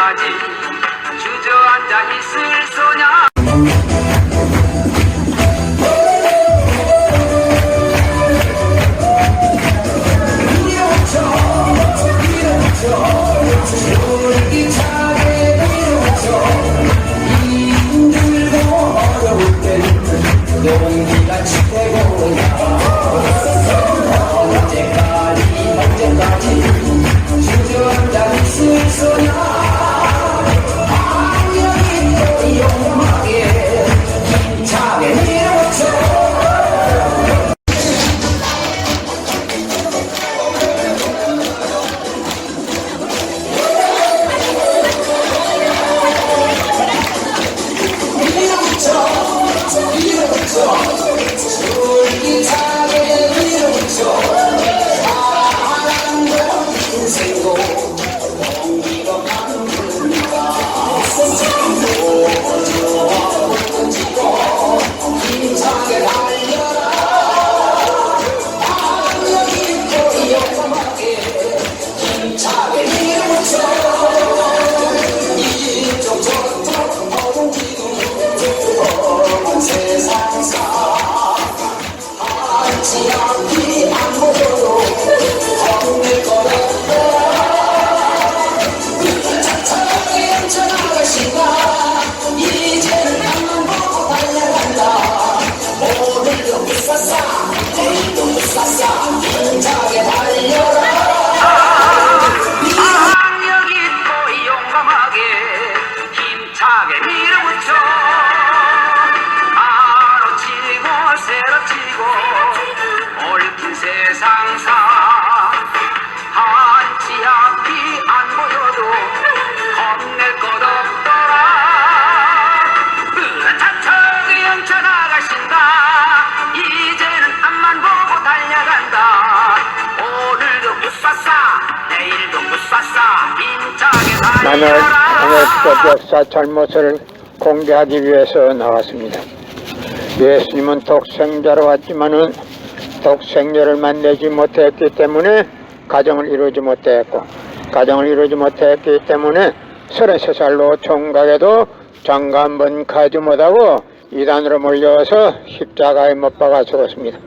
언제까지 주저앉아 있을 소냐. 나는 하늘빛 역사 잘못을 공개하기 위해서 나왔습니다. 예수님은 독생자로 왔지만은 독생자를 만나지 못했기 때문에 가정을 이루지 못했고, 가정을 이루지 못했기 때문에 33살로 총각에도 장가 한 번 가지 못하고 이단으로 몰려서 십자가에 못 박아 죽었습니다.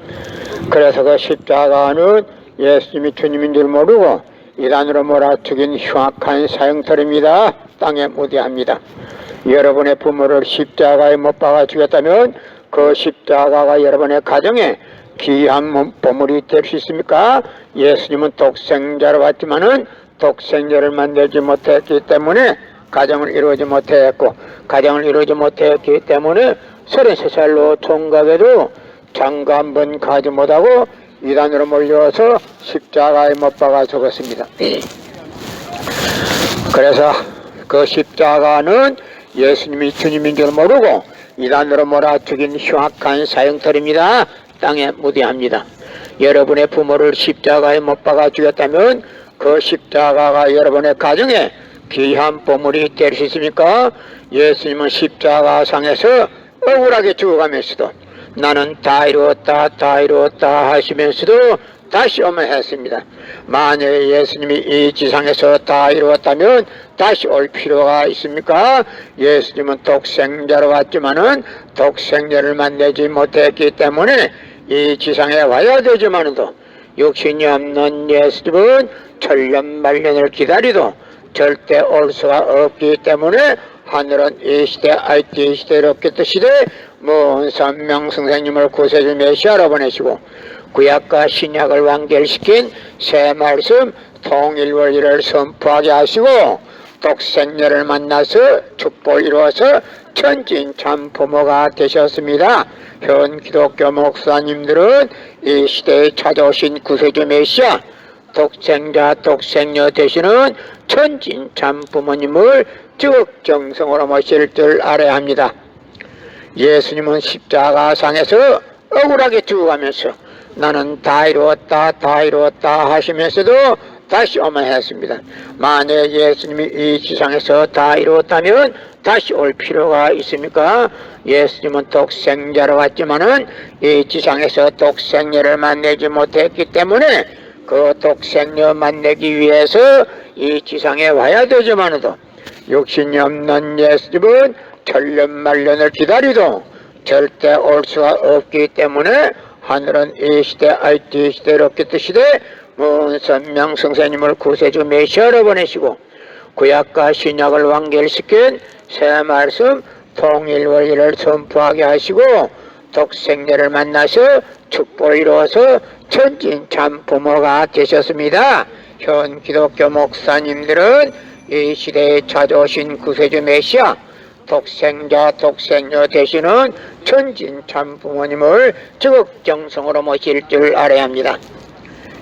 그래서 그 십자가는 예수님이 주님인 줄 모르고 이단으로 몰아죽인 흉악한 사형털입니다. 땅에 묻어합니다. 여러분의 부모를 십자가에 못 박아 죽였다면 그 십자가가 여러분의 가정에 귀한 보물이 될 수 있습니까? 예수님은 독생자로 왔지만은 독생자를 만들지 못했기 때문에 가정을 이루지 못했고, 가정을 이루지 못했기 때문에 33살로 총각에도 장가 한 번 가지 못하고 이단으로 몰려서 십자가에 못 박아 죽었습니다. 그래서 그 십자가는 예수님이 주님인 줄 모르고 이단으로 몰아 죽인 흉악한 사형털입니다. 땅에 묻어합니다. 여러분의 부모를 십자가에 못 박아 죽였다면 그 십자가가 여러분의 가정에 귀한 보물이 될 수 있습니까? 예수님은 십자가상에서 억울하게 죽어가면서도 나는 다 이루었다, 다 이루었다 하시면서도 다시 오면했습니다. 만약에 예수님이 이 지상에서 다 이루었다면 다시 올 필요가 있습니까? 예수님은 독생자로 왔지만은 독생자를 만나지 못했기 때문에 이 지상에 와야 되지만도 육신이 없는 예수님은 천년만년을 기다리도 절대 올 수가 없기 때문에 하늘은 이 시대 IT 시대로 깼던 시대 먼 선명성생님을 구세주 메시아로 보내시고 구약과 신약을 완결시킨 새 말씀 통일원리를 선포하게 하시고 독생녀를 만나서 축복을 이루어서 천진참 부모가 되셨습니다. 현 기독교 목사님들은 이 시대에 찾아오신 구세주 메시아 독생자 독생녀 되시는 천진참 부모님을 적정성으로 모실 줄 알아야 합니다. 예수님은 십자가상에서 억울하게 죽어가면서 나는 다 이루었다 다 이루었다 하시면서도 다시 오면 했습니다. 만약 예수님이 이 지상에서 다 이루었다면 다시 올 필요가 있습니까? 예수님은 독생자로 왔지만은 이 지상에서 독생녀를 만나지 못했기 때문에 그 독생녀 만나기 위해서 이 지상에 와야 되지만도 육신이 없는 예수님은 천년만년을 기다리도 절대 올 수가 없기 때문에 하늘은 이 시대 IT 시대로 그 시대 문선명 선생님을 구세주 메시아로 보내시고 구약과 신약을 완결시킨 새 말씀 통일원리를 선포하게 하시고 독생녀를 만나서 축복을 이루어서 천진참 부모가 되셨습니다. 현 기독교 목사님들은 이 시대에 찾아오신 구세주 메시아 독생자 독생녀 되시는 천진참 부모님을 지극정성으로 모실 줄 알아야 합니다.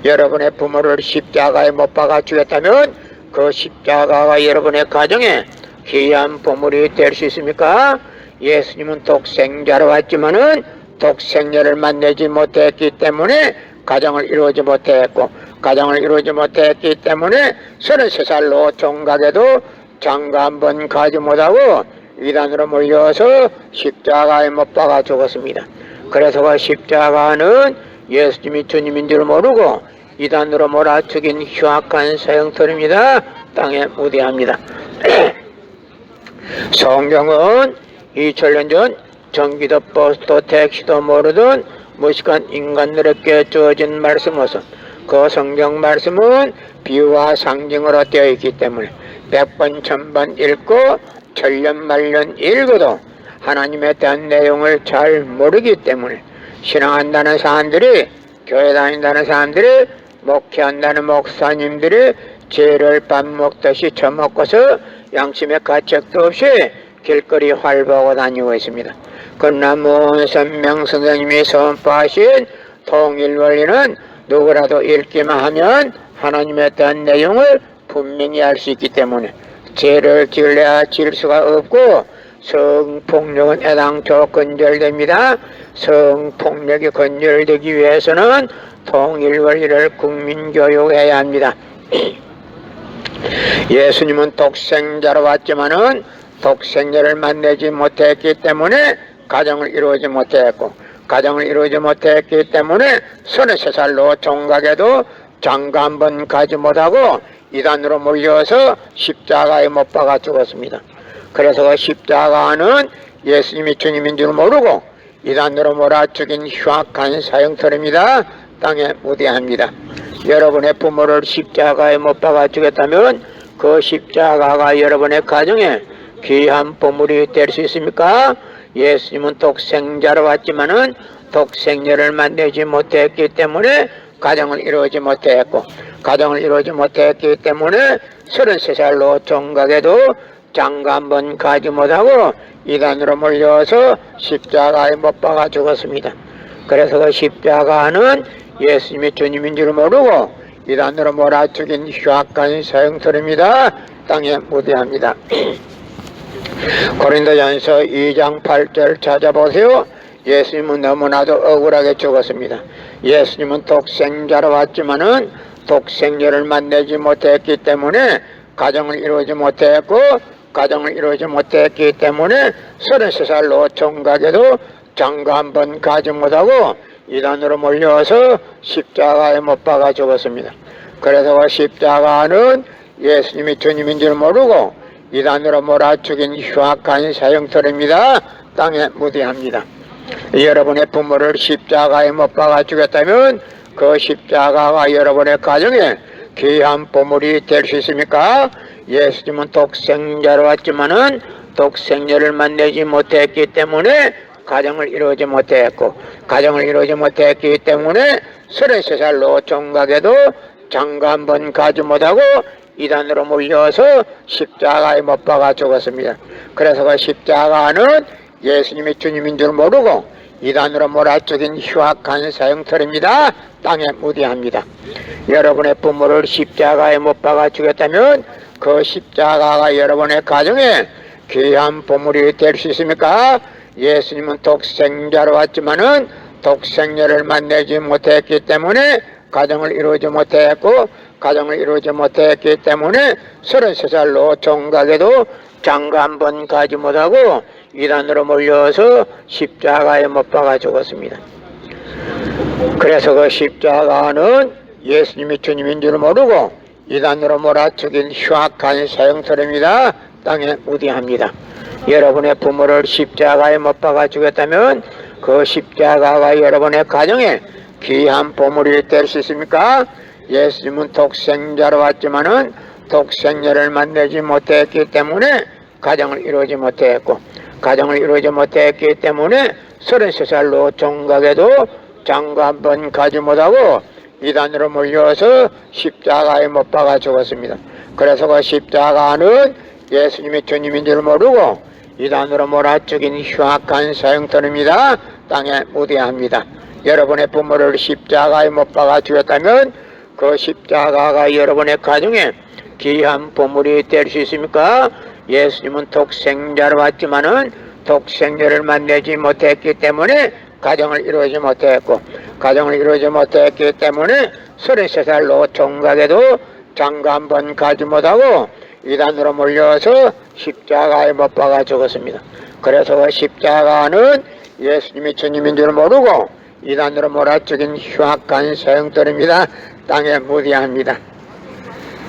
여러분의 부모를 십자가에 못 박아 주겠다면 그 십자가가 여러분의 가정에 귀한 보물이 될 수 있습니까? 예수님은 독생자로 왔지만은 독생녀를 만나지 못했기 때문에 가정을 이루지 못했고 가정을 이루지 못했기 때문에 33살로 종각에도 장가 한 번 가지 못하고 이단으로 몰려서 십자가에 못 박아 죽었습니다. 그래서 그 십자가는 예수님이 주님인 줄 모르고 이단으로 몰아죽인 흉악한 사형터입니다. 땅에 무대합니다. 성경은 2000년 전 전기도 버스도 택시도 모르던 무식한 인간들에게 주어진 말씀으로서 그 성경 말씀은 비유와 상징으로 되어 있기 때문에 100번 1000번 읽고 천년만년 읽어도 하나님에 대한 내용을 잘 모르기 때문에 신앙한다는 사람들이 교회 다닌다는 사람들이 목회한다는 목사님들이 죄를 밥 먹듯이 처먹고서 양심의 가책도 없이 길거리 활보하고 다니고 있습니다. 그러나 문선명 선생님이 선포하신 통일원리는 누구라도 읽기만 하면 하나님에 대한 내용을 분명히 알 수 있기 때문에 죄를 지을래야 지을 수가 없고 성폭력은 애당초 건절됩니다. 성폭력이 건절되기 위해서는 통일원리를 국민교육해야 합니다. 예수님은 독생자로 왔지만은 독생녀를 만나지 못했기 때문에 가정을 이루지 못했고 가정을 이루지 못했기 때문에 33살로 종각에도 장가 한 번 가지 못하고 이단으로 몰려서 십자가에 못 박아 죽었습니다. 그래서 그 십자가는 예수님이 주님인 줄 모르고 이단으로 몰아 죽인 흉악한 사형터입니다. 땅에 무대합니다. 여러분의 부모를 십자가에 못 박아 주겠다면 그 십자가가 여러분의 가정에 귀한 보물이 될 수 있습니까? 예수님은 독생자로 왔지만은 독생녀를 만나지 못했기 때문에 가정을 이루지 못했고 가정을 이루지 못했기 때문에 33살로 종각에도 장가 한 번 가지 못하고 이단으로 몰려서 십자가에 못 박아 죽었습니다. 그래서 그 십자가는 예수님이 주님인 줄 모르고 이단으로 몰아 죽인 흉악한 사형터입니다. 땅에 무대합니다. 고린도전서 2장 8절 찾아보세요. 예수님은 너무나도 억울하게 죽었습니다. 예수님은 독생자로 왔지만은 독생녀를 만나지 못했기 때문에 가정을 이루지 못했고 가정을 이루지 못했기 때문에 33살로 종각에도 장가 한 번 가지 못하고 이단으로 몰려서 십자가에 못 박아 죽었습니다. 그래서 그 십자가는 예수님이 주님인 줄 모르고 이단으로 몰아 죽인 흉악한 사형터입니다. 땅에 무대합니다. 여러분의 부모를 십자가에 못 박아 주겠다면 그 십자가가 여러분의 가정에 귀한 보물이 될 수 있습니까? 예수님은 독생자로 왔지만은 독생녀를 만나지 못했기 때문에 가정을 이루지 못했고 가정을 이루지 못했기 때문에 33살로 종각에도 장가 한 번 가지 못하고 이단으로 몰려서 십자가에 못 박아 죽었습니다. 그래서 그 십자가는 예수님이 주님인 줄 모르고 이단으로 몰아죽인 흉악한 사형터입니다. 땅에 무대합니다. 여러분의 부모를 십자가에 못 박아 주겠다면 그 십자가가 여러분의 가정에 귀한 보물이 될 수 있습니까? 예수님은 독생자로 왔지만은 독생녀를 만나지 못했기 때문에 가정을 이루지 못했고 가정을 이루지 못했기 때문에 33살로 종각에도 장가 한 번 가지 못하고 이단으로 몰려서 십자가에 못 박아 죽었습니다. 그래서 그 십자가는 예수님이 주님인 줄 모르고 이단으로 몰아 죽인 흉악한 사형터입니다. 땅에 무디합니다. 여러분의 부모를 십자가에 못 박아 죽였다면 그 십자가가 여러분의 가정에 귀한 보물이 될 수 있습니까? 예수님은 독생자로 왔지만은 독생자를 만나지 못했기 때문에 가정을 이루지 못했고, 가정을 이루지 못했기 때문에 33살로 종각에도 장가 한 번 가지 못하고 이단으로 몰려서 십자가에 못 박아 죽었습니다. 그래서 그 십자가는 예수님이 주님인 줄 모르고 이단으로 몰아죽인 흉악한 사형터입니다. 땅에 무대합니다. 여러분의 부모를 십자가에 못 박아 죽였다면 그 십자가가 여러분의 가정에 귀한 보물이 될 수 있습니까? 예수님은 독생자로 왔지만은 독생자를 만나지 못했기 때문에 가정을 이루지 못했고, 가정을 이루지 못했기 때문에 33살로 종각에도 장가 한 번 가지 못하고 이단으로 몰려서 십자가에 못 박아 죽었습니다. 그래서 그 십자가는 예수님이 주님인 줄 모르고 이단으로 몰아죽인 흉악한 사형들입니다. 땅에 무디합니다.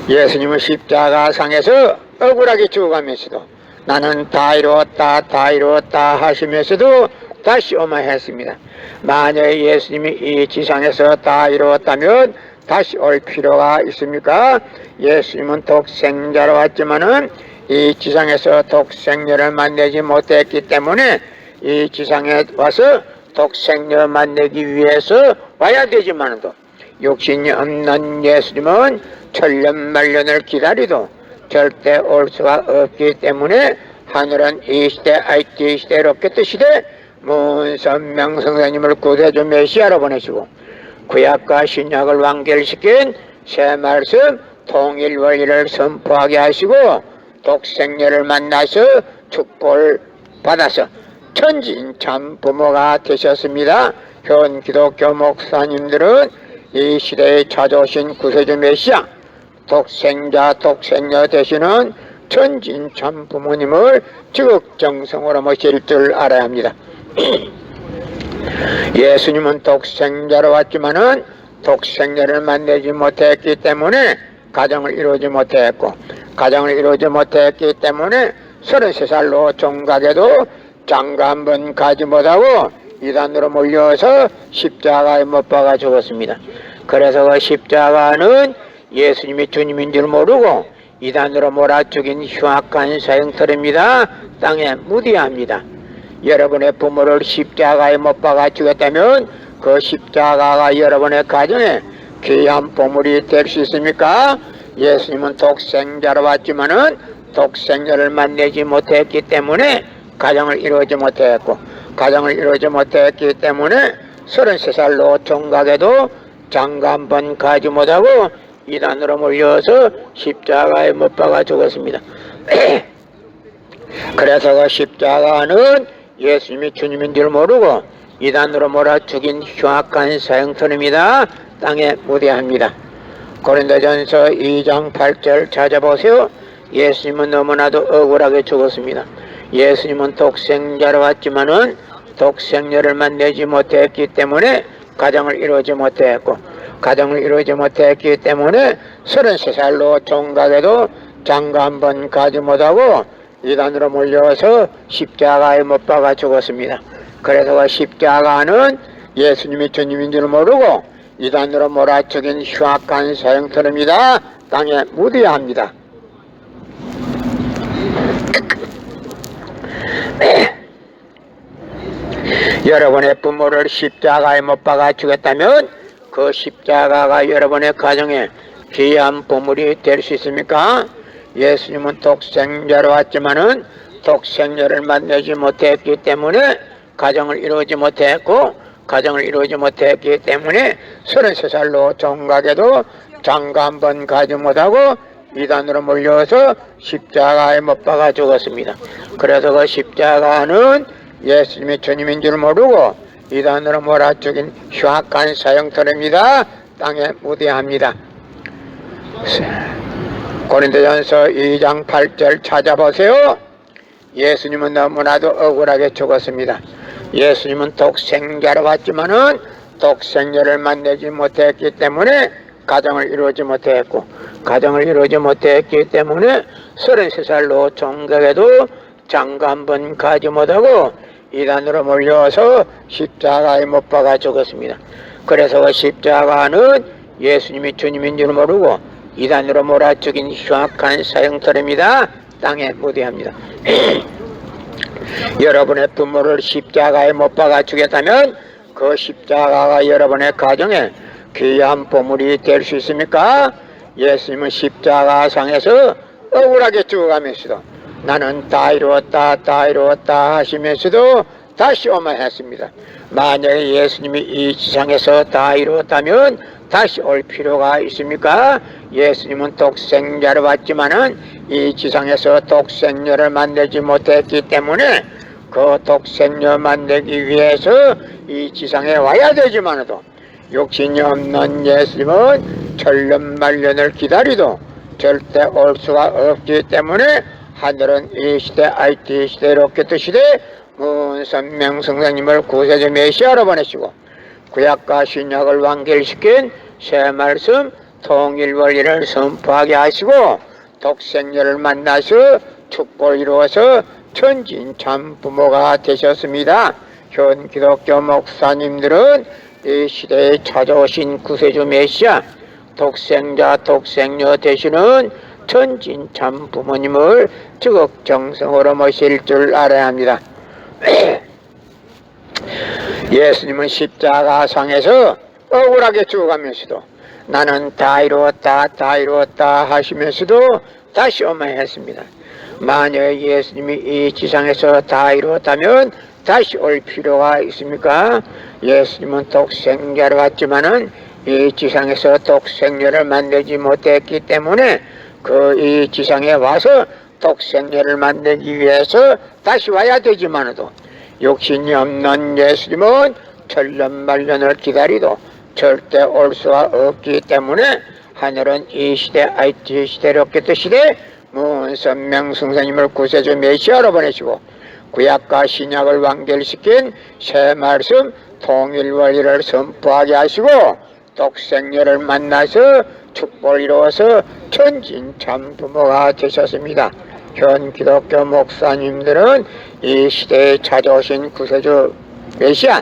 예수님은 십자가 상에서 억울하게 죽어가면서도 나는 다 이루었다, 다 이루었다 하시면서도 다시 오마했습니다. 만약 예수님이 이 지상에서 다 이루었다면 다시 올 필요가 있습니까? 예수님은 독생자로 왔지만은 이 지상에서 독생자를 만나지 못했기 때문에 이 지상에 와서 독생자를 만나기 위해서 와야 되지만도 욕심이 없는 예수님은 천년만년을 기다리도 절대 올 수가 없기 때문에 하늘은 이 시대, IT 시대, 로켓 시대 문선명 성사님을 구세주 메시아로 보내시고 구약과 신약을 완결시킨 새 말씀 통일 원리를 선포하게 하시고 독생녀를 만나서 축복을 받아서 천진참 부모가 되셨습니다. 현 기독교 목사님들은 이 시대에 찾아오신 구세주 메시아 독생자 독생녀 되시는 천진참 부모님을 지극정성으로 모실 줄 알아야 합니다. 예수님은 독생자로 왔지만은 독생자를 만나지 못했기 때문에 가정을 이루지 못했고, 가정을 이루지 못했기 때문에 33살로 종각에도 장가 한 번 가지 못하고 이단으로 몰려서 십자가에 못 박아 죽었습니다. 그래서 그 십자가는 예수님이 주님인 줄 모르고 이단으로 몰아죽인 흉악한 사형터입니다. 땅에 무디합니다. 여러분의 부모를 십자가에 못 박아 죽였다면 그 십자가가 여러분의 가정에 귀한 보물이 될 수 있습니까? 예수님은 독생자로 왔지만은 독생자를 만나지 못했기 때문에 가정을 이루지 못했고, 가정을 이루지 못했기 때문에 33살로 종각에도 장가 한 번 가지 못하고 이단으로 몰려서 십자가에 못 박아 죽었습니다. 그래서 그 십자가는 예수님이 주님인 줄 모르고 이단으로 몰아 죽인 흉악한 사형터입니다. 땅에 무대합니다. 고린도전서 2장 8절 찾아보세요. 예수님은 너무나도 억울하게 죽었습니다. 예수님은 독생자로 왔지만은 독생녀를 만나지 못했기 때문에 가정을 이루지 못했고, 가정을 이루지 못했기 때문에 33살로 종각에도 장가 한 번 가지 못하고 이단으로 몰려서 십자가에 못 박아 죽었습니다. 그래서 그 십자가는 예수님이 주님인 줄 모르고 이단으로 몰아죽인 흉악한 사형터입니다. 땅에 묻어야 합니다. 여러분의 부모를 십자가에 못 박아 죽였다면 그 십자가가 여러분의 가정에 귀한 보물이 될 수 있습니까? 예수님은 독생자로 왔지만은 독생자를 만나지 못했기 때문에 가정을 이루지 못했고, 가정을 이루지 못했기 때문에 33살로 종각에도 장가 한 번 가지 못하고 이단으로 몰려서 십자가에 못 박아 죽었습니다. 그래서 그 십자가는 예수님이 주님인 줄 모르고 이단으로 몰아 죽인 흉악한 사형터입니다. 땅에 무대합니다. 고린도전서 2장 8절 찾아보세요. 예수님은 너무나도 억울하게 죽었습니다. 예수님은 독생자로 왔지만은 독생자를 만나지 못했기 때문에 가정을 이루지 못했고, 가정을 이루지 못했기 때문에 33살로 총각에도 장가 한 번 가지 못하고 이단으로 몰려와서 십자가에 못 박아 죽었습니다. 그래서 십자가는 예수님이 주님인 줄 모르고 이단으로 몰아죽인 흉악한 사형터입니다. 땅에 무대합니다. 여러분의 부모를 십자가에 못 박아 죽였다면 그 십자가가 여러분의 가정에 귀한 보물이 될 수 있습니까? 예수님은 십자가상에서 억울하게 죽어가면서도 나는 다 이루었다 다 이루었다 하시면서도 다시 오만했습니다. 만약에 예수님이 이 지상에서 다 이루었다면 다시 올 필요가 있습니까? 예수님은 독생자를 받지만은 이 지상에서 독생녀를 만들지 못했기 때문에 그 독생녀 만들기 위해서 이 지상에 와야 되지만도 욕심이 없는 예수님은 천년만년을 기다리도 절대 올 수가 없기 때문에 하늘은 이 시대 IT 시대 로켓 시대 문선명 성사님을 구세주 메시아로 보내시고 구약과 신약을 완결시킨 새 말씀 통일원리를 선포하게 하시고 독생녀를 만나서 축복을 이루어서 천진참 부모가 되셨습니다. 현 기독교 목사님들은 이 시대에 찾아오신 구세주 메시아 독생자 독생녀 되시는 천진참 부모님을 지극정성으로 모실 줄 알아야 합니다. 예수님은 십자가상에서 억울하게 죽어가면서도 나는 다 이루었다 다 이루었다 하시면서도 다시 오만했습니다. 만약 예수님이 이 지상에서 다 이루었다면 다시 올 필요가 있습니까? 예수님은 독생자를 받지만은 이 지상에서 독생녀를 만들지 못했기 때문에 그 이 지상에 와서 독생녀를 만들기 위해서 다시 와야 되지만도 욕심이 없는 예수님은 천년만년을 기다리도 절대 올 수가 없기 때문에 하늘은 이 시대 IT 시대 로켓 시대 문선명 성사님을 구세주 메시아로 보내시고 구약과 신약을 완결시킨 새 말씀 통일원리를 선포하게 하시고 독생녀를 만나서 축복을 이루어서 천진참 부모가 되셨습니다. 현 기독교 목사님들은 이 시대에 찾아오신 구세주 메시아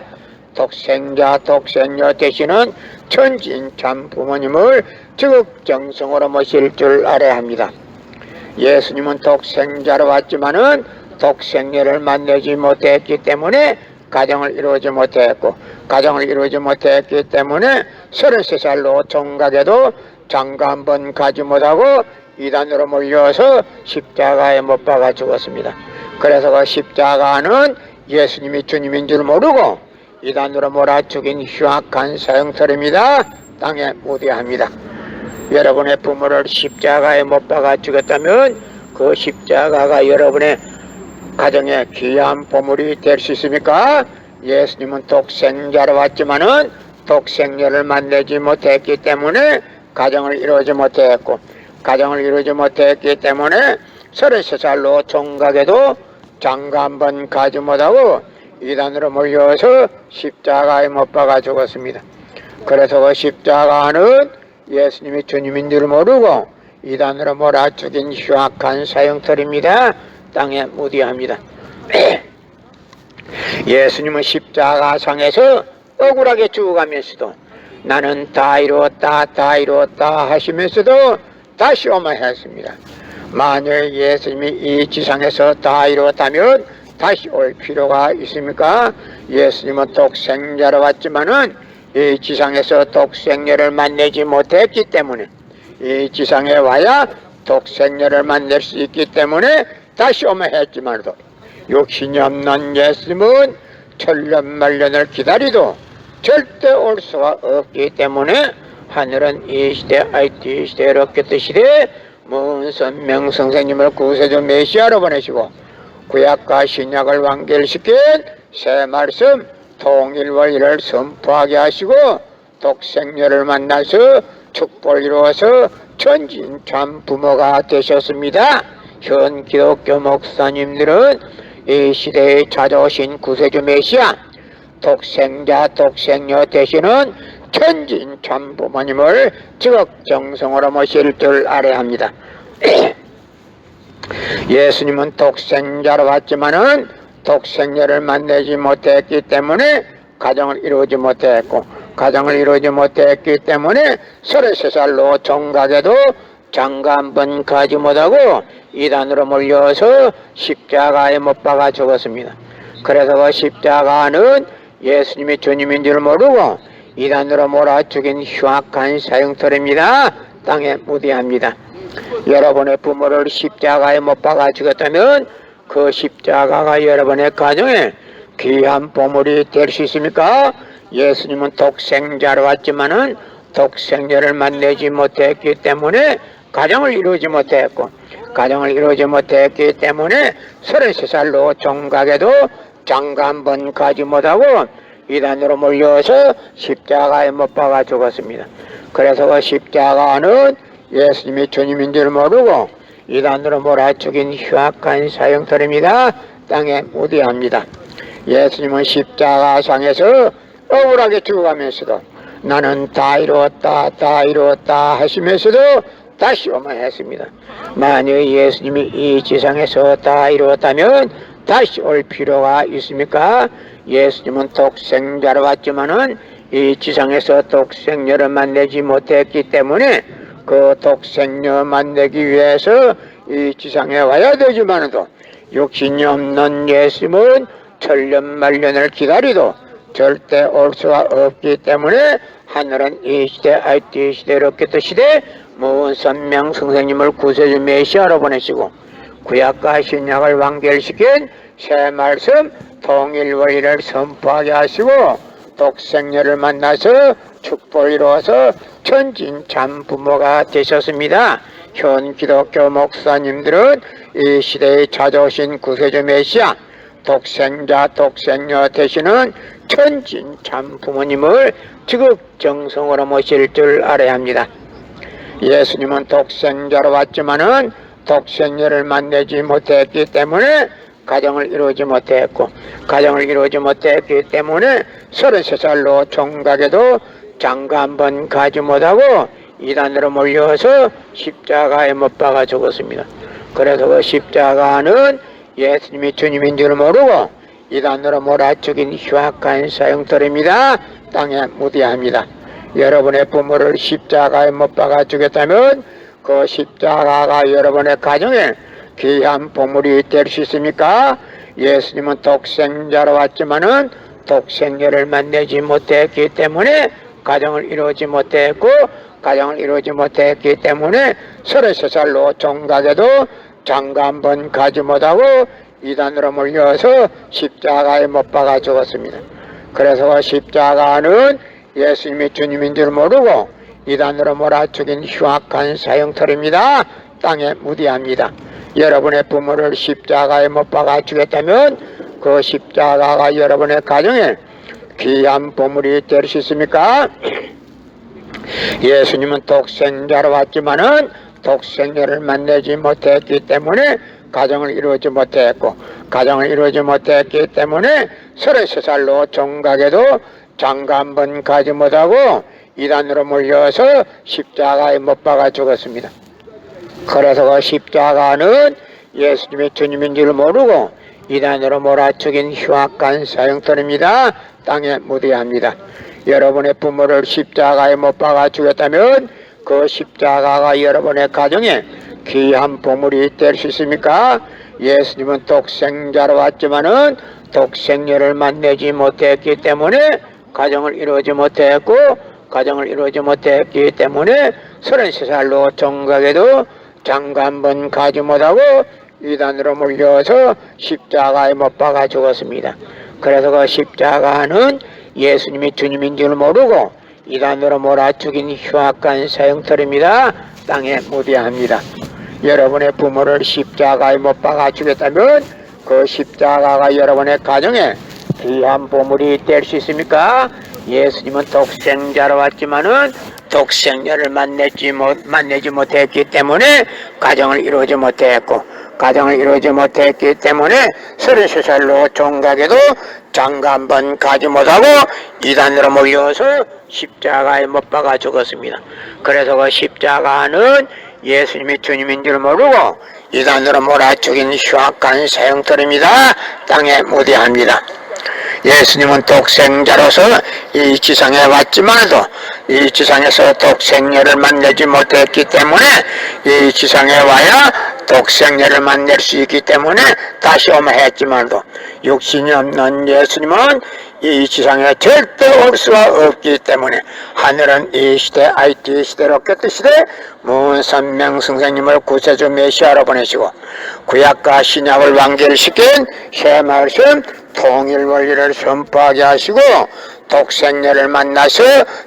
독생자 독생녀 되시는 천진참 부모님을 지극정성으로 모실 줄 알아야 합니다. 예수님은 독생자로 왔지만은 독생녀를 만나지 못했기 때문에 가정을 이루지 못했고 가정을 이루지 못했기 때문에 33살로 총각에도 장가 한 번 가지 못하고 이단으로 몰려서 십자가에 못 박아 죽었습니다. 그래서 그 십자가는 예수님이 주님인 줄 모르고 이단으로 몰아 죽인 흉악한 사형터입니다. 땅에 무대합니다. 여러분의 부모를 십자가에 못 박아 죽였다면 그 십자가가 여러분의 가정에 귀한 보물이 될 수 있습니까? 예수님은 독생자로 왔지만은 독생녀를 만나지 못했기 때문에 가정을 이루지 못했고 가정을 이루지 못했기 때문에 33살로 총각에도 장가 한 번 가지 못하고 이단으로 몰려서 십자가에 못 박아 죽었습니다. 그래서 그 십자가는 예수님이 주님인 줄 모르고 이단으로 몰아 죽인 흉악한 사형터입니다. 땅에 무디합니다. 예수님은 십자가상에서 억울하게 죽어가면서도 나는 다 이루었다 다 이루었다 하시면서도 다시 오만했습니다. 만약 예수님이 이 지상에서 다 이루었다면 다시 올 필요가 있습니까? 예수님은 독생자로 왔지만은 이 지상에서 독생녀를 만나지 못했기 때문에 이 지상에 와야 독생녀를 만날 수 있기 때문에 다시 오만했지만도 욕심이 없는 예수님은 천년만년을 기다리도 절대 올 수가 없기 때문에 하늘은 이 시대 IT 시대 로켓 시대 문선명 선생님을 구세주 메시아로 보내시고 구약과 신약을 완결시킨 새 말씀 통일원리를 선포하게 하시고 독생녀를 만나서 축복을 이루어서 천진참 부모가 되셨습니다. 현 기독교 목사님들은 이 시대에 찾아오신 구세주 메시아 독생자 독생녀 되시는 천진참 부모님을 지극정성으로 모실 줄 알아야 합니다. 예수님은 독생자로 왔지만은 독생자를 만나지 못했기 때문에 가정을 이루지 못했고, 가정을 이루지 못했기 때문에 33살로 종각에도 장가 한 번 가지 못하고 이단으로 몰려서 십자가에 못 박아 죽었습니다. 그래서 그 십자가는 예수님이 주님인 줄 모르고 이단으로 몰아 죽인 흉악한 사형터입니다. 땅에 무대합니다. 여러분의 부모를 십자가에 못 박아 죽였다면 그 십자가가 여러분의 가정에 귀한 보물이 될 수 있습니까? 예수님은 독생자로 왔지만은 독생자를 만나지 못했기 때문에 가정을 이루지 못했고, 가정을 이루지 못했기 때문에 33살로 종각에도 장가 한 번 가지 못하고 이단으로 몰려서 십자가에 못 박아 죽었습니다. 그래서 그 십자가는 예수님이 주님인 줄 모르고 이단으로 몰아 죽인 흉악한 사형터입니다. 땅에 무대합니다. 예수님은 십자가상에서 억울하게 죽어가면서도 나는 다 이루었다, 다 이루었다 하시면서도 다시 오만했습니다. 만약 예수님이 이 지상에서 다 이루었다면 다시 올 필요가 있습니까? 예수님은 독생자로 왔지만은 이 지상에서 독생녀를 만나지 못했기 때문에 그 독생녀 만나기 위해서 이 지상에 와야 되지만도 육신이 없는 예수님은 천년만년을 기다리도 절대 올 수가 없기 때문에 하늘은 이 시대 IT 시대 로켓 시대 모은 선명 선생님을 구세주 메시아로 보내시고 구약과 신약을 완결시킨 새 말씀 통일 원리를 선포하게 하시고 독생녀를 만나서 축복을 이루어서 천진 참부모가 되셨습니다. 현 기독교 목사님들은 이 시대에 찾아오신 구세주 메시아 독생자 독생녀 되시는 천진 참부모님을 지극정성으로 모실 줄 알아야 합니다. 예수님은 독생자로 왔지만은 독생녀를 만나지 못했기 때문에 가정을 이루지 못했고, 가정을 이루지 못했기 때문에 33살로 종각에도 장가 한 번 가지 못하고 이단으로 몰려서 십자가에 못 박아 죽었습니다. 그래서 그 십자가는 예수님이 주님인 줄 모르고 이단으로 몰아 죽인 흉악한 사형터입니다. 땅에 무대합니다. 여러분의 부모를 십자가에 못 박아 죽였다면 그 십자가가 여러분의 가정에 귀한 보물이 될 수 있습니까? 예수님은 독생자로 왔지만은 독생녀를 만나지 못했기 때문에 가정을 이루지 못했고, 가정을 이루지 못했기 때문에 33살로 종각에도 장가 한 번 가지 못하고 이단으로 몰려서 십자가에 못 박아 죽었습니다. 그래서 그 십자가는 예수님이 주님인 줄 모르고 이단으로 몰아 죽인 흉악한 사형터입니다. 땅에 무대합니다. 여러분의 부모를 십자가에 못 박아 죽였다면 그 십자가가 여러분의 가정에 귀한 보물이 될 수 있습니까? 예수님은 독생자로 왔지만은 독생녀를 만나지 못했기 때문에 가정을 이루지 못했고, 가정을 이루지 못했기 때문에 33살로 종각에도 장가 한 번 가지 못하고 이단으로 몰려서 십자가에 못 박아 죽었습니다. 그래서 그 십자가는 예수님이 주님인 줄 모르고 이단으로 몰아 죽인 흉악한 사형터입니다. 땅에 무대합니다. 여러분의 부모를 십자가에 못 박아 죽였다면 그 십자가가 여러분의 가정에 귀한 보물이 될 수 있습니까? 예수님은 독생자로 왔지만은 독생녀를 만나지 못했기 때문에 가정을 이루지 못했고, 가정을 이루지 못했기 때문에 33살로 종각에도 장가 한 번 가지 못하고 이단으로 몰려서 십자가에 못 박아 죽었습니다. 그래서 그 십자가는 예수님이 주님인 줄 모르고 이단으로 몰아 죽인 흉악한 사형터입니다. 땅에 무대합니다. 여러분의 부모를 십자가에 못 박아 죽였다면 그 십자가가 여러분의 가정에 귀한 보물이 될 수 있습니까? 예수님은 독생자로 왔지만은 독생녀를 만나지 못했기 때문에 가정을 이루지 못했고, 가정을 이루지 못했기 때문에 33살로 종각에도 장가 한 번 가지 못하고 이단으로 몰려서 십자가에 못 박아 죽었습니다. 그래서 그 십자가는 예수님이 주님인 줄 모르고 이단으로 몰아죽인 흉악한 사형들입니다. 땅에 무대합니다. 예수님은 독생자로서 이 지상에 왔지만도 이 지상에서 독생녀를 만나지 못했기 때문에 이 지상에 와야 독생녀를 만날 수 있기 때문에 다시 오마 했지만도 육신이 없는 예수님은 이 지상에 절대 올 수가 없기 때문에 하늘은 이 시대 IT 시대 로켓 시대 문선명성생님을 구세주 메시아로 보내시고 구약과 신약을 완결시킨 새 말씀 통일 원리를 선포하게 하시고 독생녀를 만나서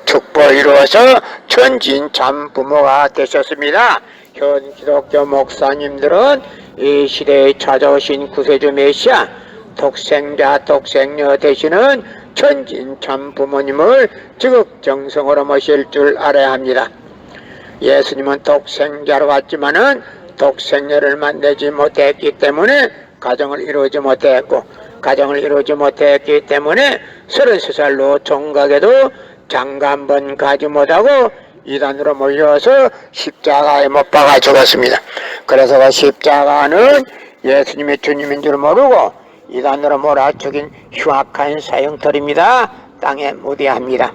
축복을 이루어서 천진 참 부모가 되셨습니다. 현 기독교 목사님들은 이 시대에 찾아오신 구세주 메시아 독생자 독생녀 되시는 천진 참 부모님을 지극정성으로 모실 줄 알아야 합니다. 예수님은 독생자로 왔지만은 독생녀를 만나지 못했기 때문에 가정을 이루지 못했고 가정을 이루지 못했기 때문에 33살로 총각에도 장가 한 번 가지 못하고 이단으로 몰려와서 십자가에 못 박아 죽었습니다. 그래서 그 십자가는 예수님이 주님인 줄 모르고 이단으로 몰아 죽인 흉악한 사형터입니다. 땅에 무대합니다.